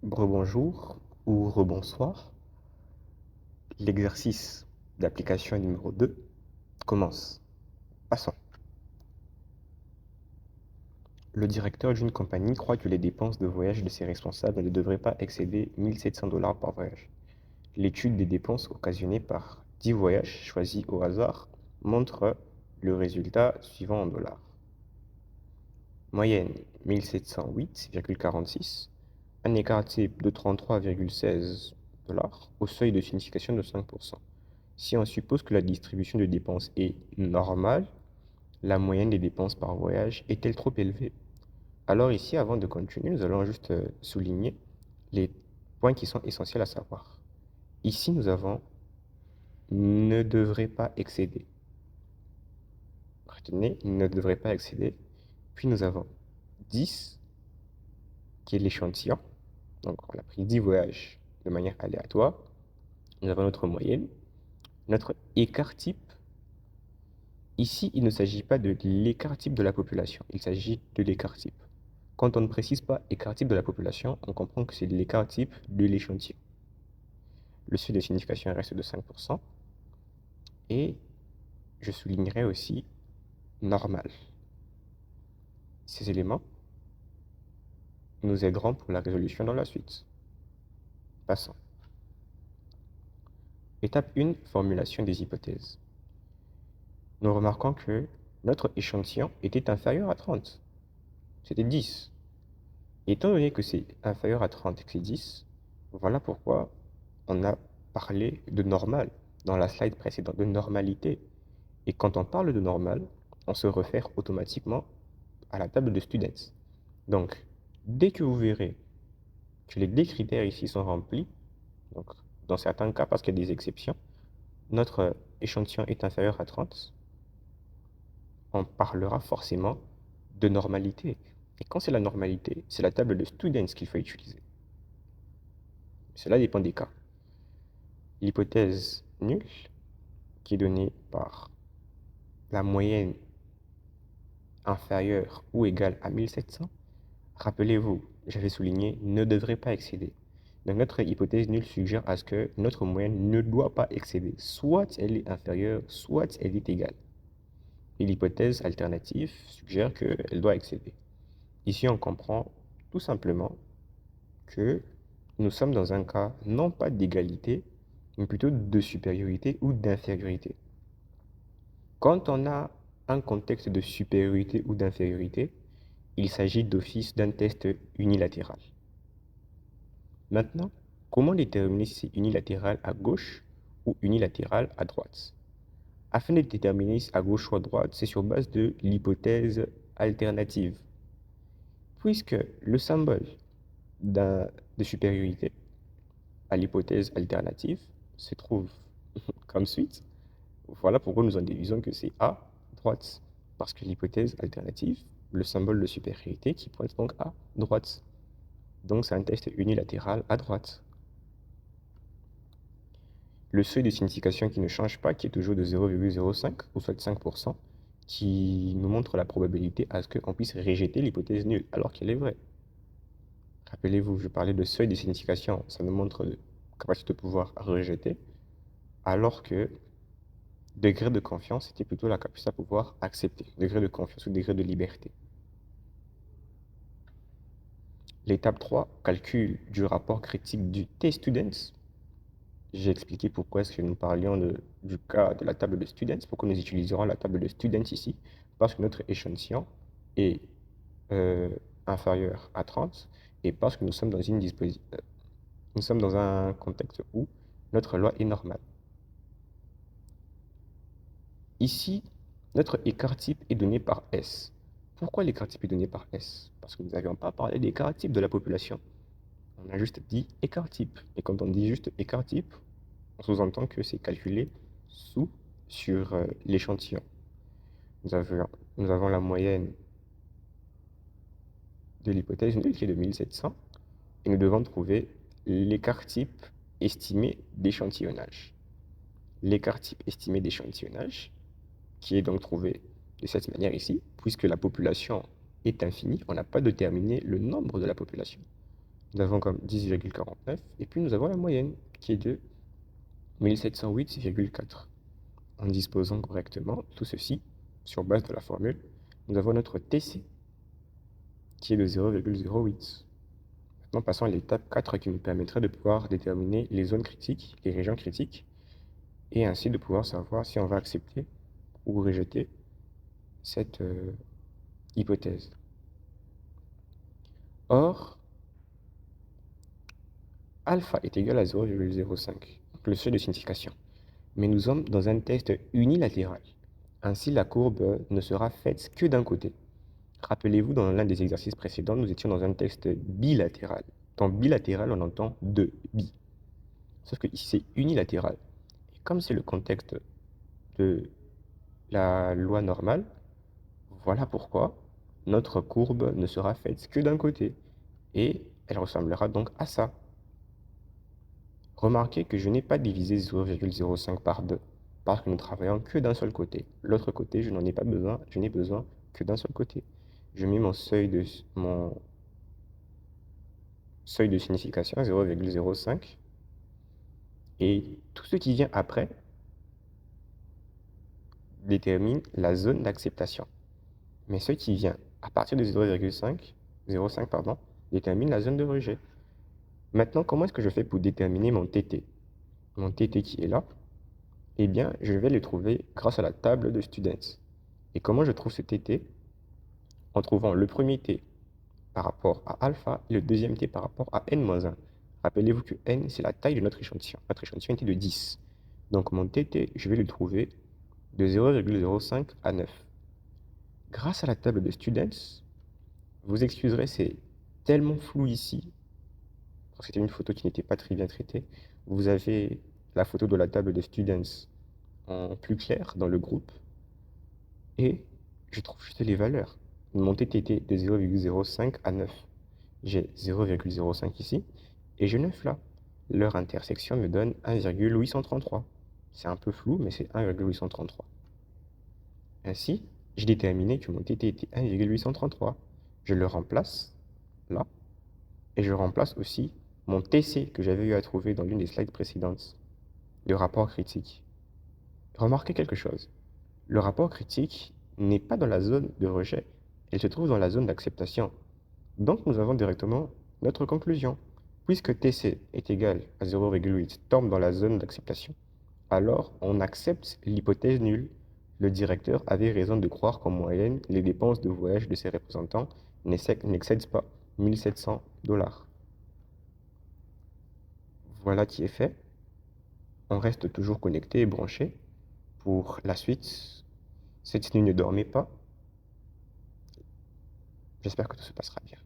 Rebonjour ou rebonsoir. L'exercice d'application numéro 2 commence. Passons. Le directeur d'une compagnie croit que les dépenses de voyage de ses responsables ne devraient pas excéder 1 700 $ par voyage. L'étude des dépenses occasionnées par 10 voyages choisis au hasard montre le résultat suivant en dollars. Moyenne 1708,46. Un écart type de 33,16 $ au seuil de signification de 5%. Si on suppose que la distribution de dépenses est normale, la moyenne des dépenses par voyage est-elle trop élevée? Alors ici, avant de continuer, nous allons juste souligner les points qui sont essentiels à savoir. Ici, nous avons ne devrait pas excéder. Retenez, ne devrait pas excéder. Puis nous avons 10, qui est l'échantillon. Donc on a pris 10 voyages de manière aléatoire. Nous avons notre moyenne, notre écart type. Ici, il ne s'agit pas de l'écart type de la population, il s'agit de l'écart type. Quand on ne précise pas écart type de la population, on comprend que c'est l'écart type de l'échantillon. Le seuil de signification reste de 5%. Et je soulignerai aussi normal. Ces éléments nous aideront pour la résolution dans la suite. Passons. Étape 1, formulation des hypothèses. Nous remarquons que notre échantillon était inférieur à 30. C'était 10. Étant donné que c'est inférieur à 30 et que c'est 10, voilà pourquoi on a parlé de normal dans la slide précédente, de normalité. Et quand on parle de normal, on se réfère automatiquement à la table de students. Donc, dès que vous verrez que les deux critères ici sont remplis, donc dans certains cas, parce qu'il y a des exceptions, notre échantillon est inférieur à 30, on parlera forcément de normalité. Et quand c'est la normalité, c'est la table de students qu'il faut utiliser. Cela dépend des cas. L'hypothèse nulle, qui est donnée par la moyenne inférieure ou égale à 1700, rappelez-vous, j'avais souligné, ne devrait pas excéder. Donc notre hypothèse nulle suggère à ce que notre moyenne ne doit pas excéder. Soit elle est inférieure, soit elle est égale. Et l'hypothèse alternative suggère qu'elle doit excéder. Ici, on comprend tout simplement que nous sommes dans un cas non pas d'égalité, mais plutôt de supériorité ou d'infériorité. Quand on a un contexte de supériorité ou d'infériorité, il s'agit d'office d'un test unilatéral. Maintenant, comment déterminer si c'est unilatéral à gauche ou unilatéral à droite? Afin de déterminer si à gauche ou à droite, c'est sur base de l'hypothèse alternative. Puisque le symbole de supériorité à l'hypothèse alternative se trouve comme suite, voilà pourquoi nous en déduisons que c'est à droite. Parce que l'hypothèse alternative, le symbole de supériorité qui pointe donc à droite. Donc c'est un test unilatéral à droite. Le seuil de signification qui ne change pas, qui est toujours de 0,05 ou soit 5%, qui nous montre la probabilité à ce qu'on puisse rejeter l'hypothèse nulle alors qu'elle est vraie. Rappelez-vous, je parlais de seuil de signification, ça nous montre la capacité de pouvoir rejeter, alors que degré de confiance, c'était plutôt la capacité à pouvoir accepter, degré de confiance ou degré de liberté. L'étape 3, calcul du rapport critique du T-Students. J'ai expliqué pourquoi est-ce que nous parlions du cas de la table de students, pourquoi nous utiliserons la table de students ici, parce que notre échantillon est euh, inférieur à 30 et parce que nous sommes dans nous sommes dans un contexte où notre loi est normale. Ici, notre écart type est donné par S. Pourquoi l'écart type est donné par S? Parce que nous n'avions pas parlé d'écart type de la population. On a juste dit écart type. Et quand on dit juste écart type, on sous-entend que c'est calculé sur l'échantillon. Nous avons la moyenne de l'hypothèse nulle qui est de 1700 et nous devons trouver l'écart type estimé d'échantillonnage. L'écart type estimé d'échantillonnage, qui est donc trouvé de cette manière ici, puisque la population est infinie, on n'a pas déterminé le nombre de la population. Nous avons comme 10,49 et puis nous avons la moyenne qui est de 1708,4. En disposant correctement tout ceci sur base de la formule, nous avons notre TC qui est de 0,08. Maintenant, passons à l'étape 4 qui nous permettrait de pouvoir déterminer les zones critiques, les régions critiques, et ainsi de pouvoir savoir si on va accepter ou rejeter cette hypothèse. Or, alpha est égal à 0,05, le seuil de signification. Mais nous sommes dans un test unilatéral. Ainsi, la courbe ne sera faite que d'un côté. Rappelez-vous, dans l'un des exercices précédents, nous étions dans un test bilatéral. Dans bilatéral, on entend deux, bi. Sauf que ici, c'est unilatéral. Et comme c'est le contexte de la loi normale, voilà pourquoi notre courbe ne sera faite que d'un côté. Et elle ressemblera donc à ça. Remarquez que je n'ai pas divisé 0,05 par 2, parce que nous travaillons que d'un seul côté. L'autre côté, je n'en ai pas besoin, je n'ai besoin que d'un seul côté. Je mets mon seuil de signification, 0,05, et tout ce qui vient après détermine la zone d'acceptation. Mais ce qui vient à partir de 0,5 pardon, détermine la zone de rejet. Maintenant, comment est-ce que je fais pour déterminer mon TT? Mon TT qui est là, eh bien, je vais le trouver grâce à la table de students. Et comment je trouve ce TT? En trouvant le premier T par rapport à alpha et le deuxième T par rapport à n-1. Rappelez-vous que n, c'est la taille de notre échantillon. Notre échantillon était de 10. Donc mon TT, je vais le trouver de 0,05 à 9. Grâce à la table de students, vous excuserez, c'est tellement flou ici, parce que c'était une photo qui n'était pas très bien traitée. Vous avez la photo de la table de students en plus clair dans le groupe, et je trouve juste les valeurs. Mon TT de 0,05 à 9. J'ai 0,05 ici, et j'ai 9 là. Leur intersection me donne 1,833. C'est un peu flou, mais c'est 1,833. Ainsi, j'ai déterminé que mon TT était 1,833. Je le remplace là, et je remplace aussi mon TC que j'avais eu à trouver dans l'une des slides précédentes, le rapport critique. Remarquez quelque chose, le rapport critique n'est pas dans la zone de rejet, il se trouve dans la zone d'acceptation. Donc nous avons directement notre conclusion. Puisque TC est égal à 0,8 tombe dans la zone d'acceptation, alors on accepte l'hypothèse nulle. Le directeur avait raison de croire qu'en moyenne, les dépenses de voyage de ses représentants n'excèdent pas 1700 $. Voilà qui est fait. On reste toujours connecté et branché pour la suite. Cette nuit, ne dormez pas. J'espère que tout se passera bien.